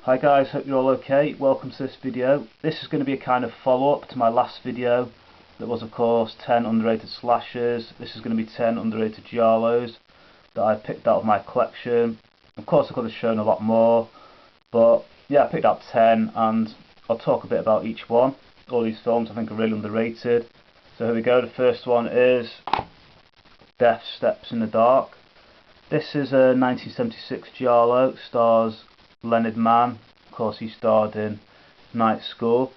Hi guys, hope you're all okay. Welcome to this video. This is going to be a kind of follow-up to my last video that was, of course, 10 underrated slashers. This is going to be 10 underrated Giallos that I picked out of my collection. Of course I could have shown a lot more, but yeah, I picked out 10 and I'll talk a bit about each one. All these films I think are really underrated. So here we go. The first one is Death Steps in the Dark. This is a 1976 Giallo, stars Leonard Mann. Of course he starred in Night School.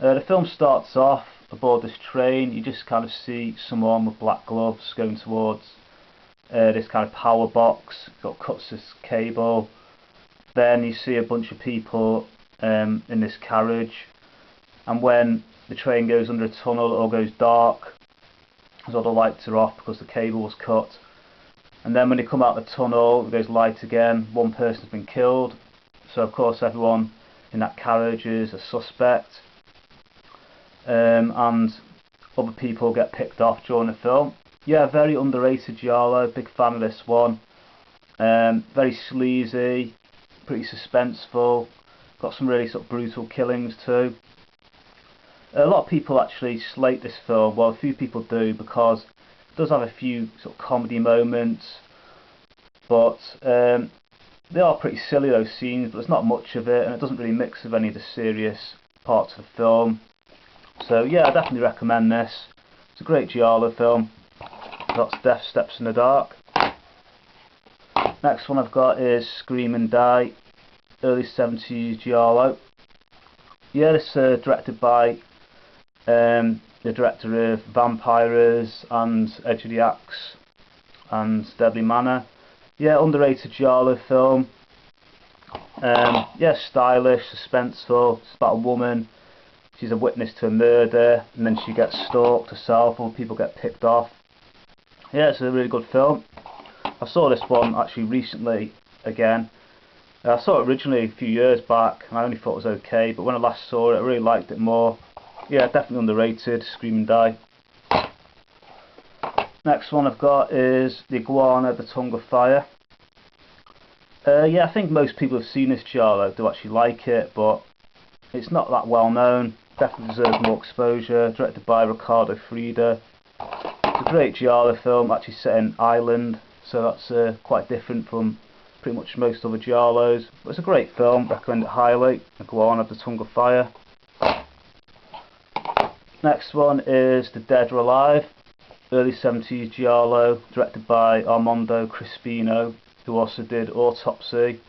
The film starts off aboard this train. You just kind of see someone with black gloves going towards this kind of power box. Cuts this cable. Then you see a bunch of people in this carriage, and when the train goes under a tunnel it all goes dark because all the lights are off because the cable was cut. And then when they come out of the tunnel, it goes light again. One person's been killed. So of course everyone in that carriage is a suspect. And other people get picked off during the film. Yeah, very underrated Giallo. Big fan of this one. Very sleazy, pretty suspenseful. Got some really sort of brutal killings too. A lot of people actually slate this film. Well, a few people do, because it does have a few sort of comedy moments, but they are pretty silly, those scenes, but there's not much of it, and it doesn't really mix with any of the serious parts of the film. So yeah, I definitely recommend this. It's a great Giallo film. That's Death Steps in the Dark. Next one I've got is Scream and Die, early 70s Giallo. Yeah, this is directed by the director of Vampires and Edge of the Axe and Deadly Manor. Yeah, underrated Giallo film. Yeah, stylish, suspenseful. It's about a woman. She's a witness to a murder, and then she gets stalked herself, or people get picked off. Yeah, it's a really good film. I saw this one actually recently again. I saw it originally a few years back, and I only thought it was okay, but when I last saw it, I really liked it more. Yeah, definitely underrated, Scream and Die. Next one I've got is The Iguana, The Tongue of Fire. Yeah, I think most people have seen this Giallo, do actually like it, but it's not that well known. Definitely deserves more exposure. Directed by Ricardo Freda. It's a great Giallo film, actually set in Ireland, so that's quite different from pretty much most other Giallos. But it's a great film, recommend it highly. Iguana, The Tongue of Fire. Next one is The Dead or Alive, early 70s Giallo, directed by Armando Crispino, who also did Autopsy.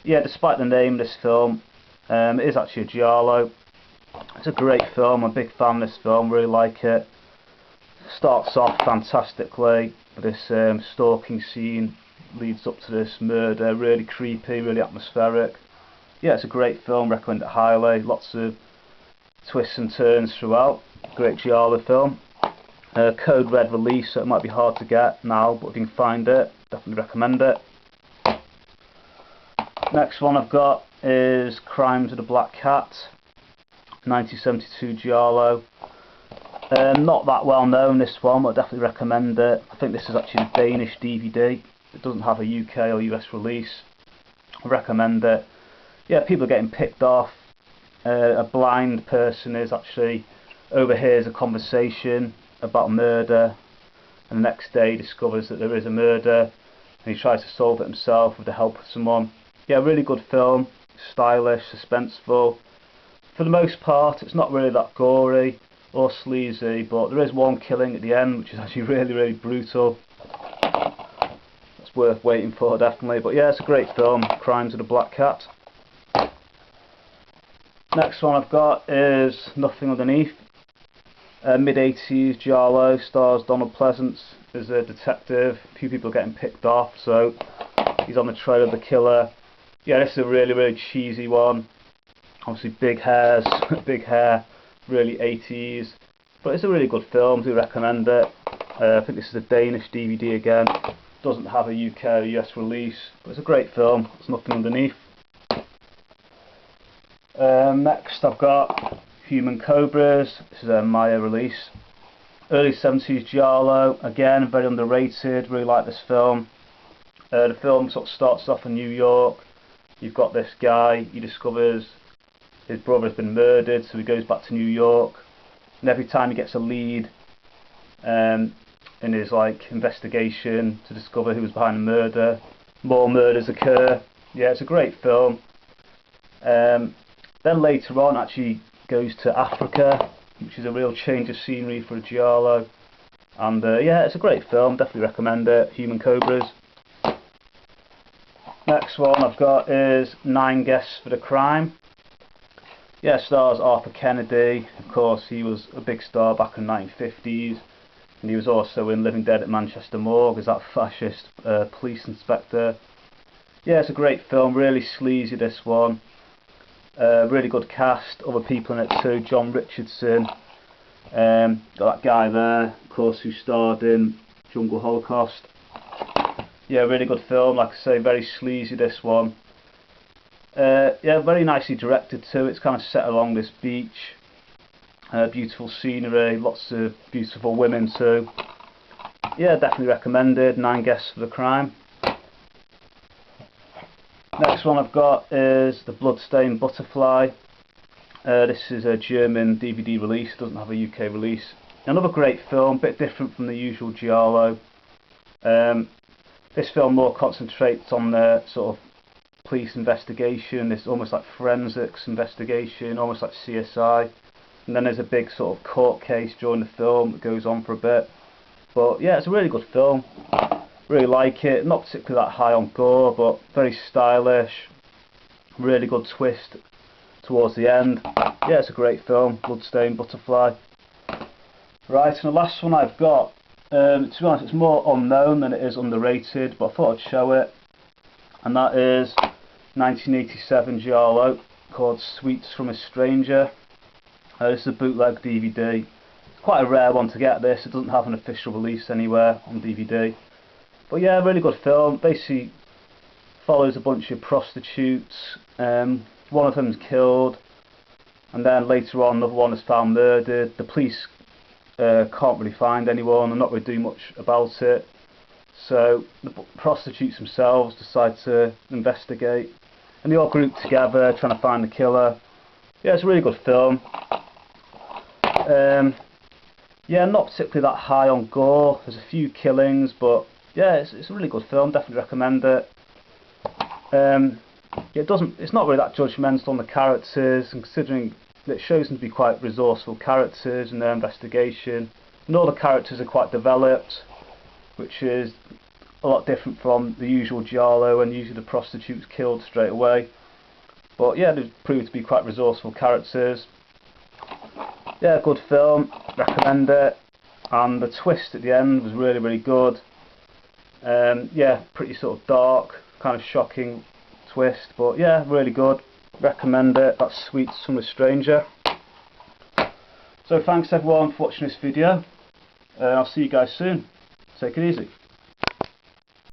Yeah, despite the name of this film, it is actually a Giallo. It's a great film, I'm a big fan of this film, really like it. Starts off fantastically with this stalking scene, leads up to this murder, really creepy, really atmospheric. Yeah, it's a great film, recommend it highly, lots of twists and turns throughout. Great Giallo film. Code Red release, so it might be hard to get now, but if you can find it, definitely recommend it. Next one I've got is Crimes of the Black Cat, 1972 Giallo. Not that well known, this one, but I definitely recommend it. I think this is actually a Danish DVD. It doesn't have a UK or US release. I recommend it. Yeah, people are getting picked off. A blind person is actually overhears a conversation about murder, and the next day discovers that there is a murder, and he tries to solve it himself with the help of someone. Yeah, really good film, stylish, suspenseful. For the most part, it's not really that gory or sleazy, but there is one killing at the end, which is actually really brutal. That's worth waiting for, definitely. But yeah, it's a great film, Crimes of the Black Cat. Next one I've got is Nothing Underneath, mid-80s Giallo, stars Donald Pleasance as a detective. A few people are getting picked off, so he's on the trail of the killer. Yeah, this is a really cheesy one. Obviously big hairs, big hair, really 80s. But it's a really good film, do recommend it. I think this is a Danish DVD again. Doesn't have a UK or US release, but it's a great film. There's Nothing Underneath. Next I've got Human Cobras. This is a Maya release. Early 70s Giallo, again very underrated, really like this film. The film sort of starts off in New York. you've got this guy, he discovers his brother has been murdered, so he goes back to New York, and every time he gets a lead in his investigation to discover who was behind the murder, more murders occur. Yeah, it's a great film. Then later on actually goes to Africa, which is a real change of scenery for a Giallo, and yeah, it's a great film, definitely recommend it. Human Cobras. Next one I've got is 9 Guests for the Crime. Yeah, stars Arthur Kennedy. Of course, he was a big star back in the 1950s, and he was also in Living Dead at Manchester Morgue as that fascist police inspector. Yeah, it's a great film, really sleazy this one. Really good cast, other people in it too. John Richardson, got that guy there, of course, who starred in Jungle Holocaust. Yeah, really good film, like I say, very sleazy this one. Yeah, very nicely directed too. It's kind of set along this beach, beautiful scenery, lots of beautiful women too. Yeah, definitely recommended. 9 Guests for the Crime. Next one I've got is the Bloodstained Butterfly. This is a German DVD release, doesn't have a UK release. Another great film, bit different from the usual Giallo. This film more concentrates on the sort of police investigation. It's almost like forensics investigation, almost like CSI. And then there's a big sort of court case during the film that goes on for a bit. But yeah, it's a really good film. Really like it. Not particularly that high on gore, but very stylish. Really good twist towards the end. Yeah, it's a great film. Bloodstained Butterfly. Right, and the last one I've got, to be honest, it's more unknown than it is underrated, but I thought I'd show it. And that is 1987 Giallo called Sweets from a Stranger. This is a bootleg DVD. It's quite a rare one to get this. It doesn't have an official release anywhere on DVD. But yeah, really good film. Basically follows a bunch of prostitutes. One of them's killed, and then later on another one is found murdered. The police can't really find anyone. They're not really doing much about it. So the prostitutes themselves decide to investigate, and they all group together trying to find the killer. Yeah, it's a really good film. Yeah, not particularly that high on gore. There's a few killings, but yeah, it's a really good film. Definitely recommend it. It's not really that judgmental on the characters, and considering that it shows them to be quite resourceful characters in their investigation, and all the characters are quite developed, which is a lot different from the usual Giallo, and usually the prostitutes killed straight away. But yeah, they proved to be quite resourceful characters. Yeah, good film, recommend it. And the twist at the end was really, really good. Yeah, pretty sort of dark, kind of shocking twist, but yeah, really good, recommend it. That's Sweets from a Stranger. So thanks everyone for watching this video. I'll see you guys soon. Take it easy.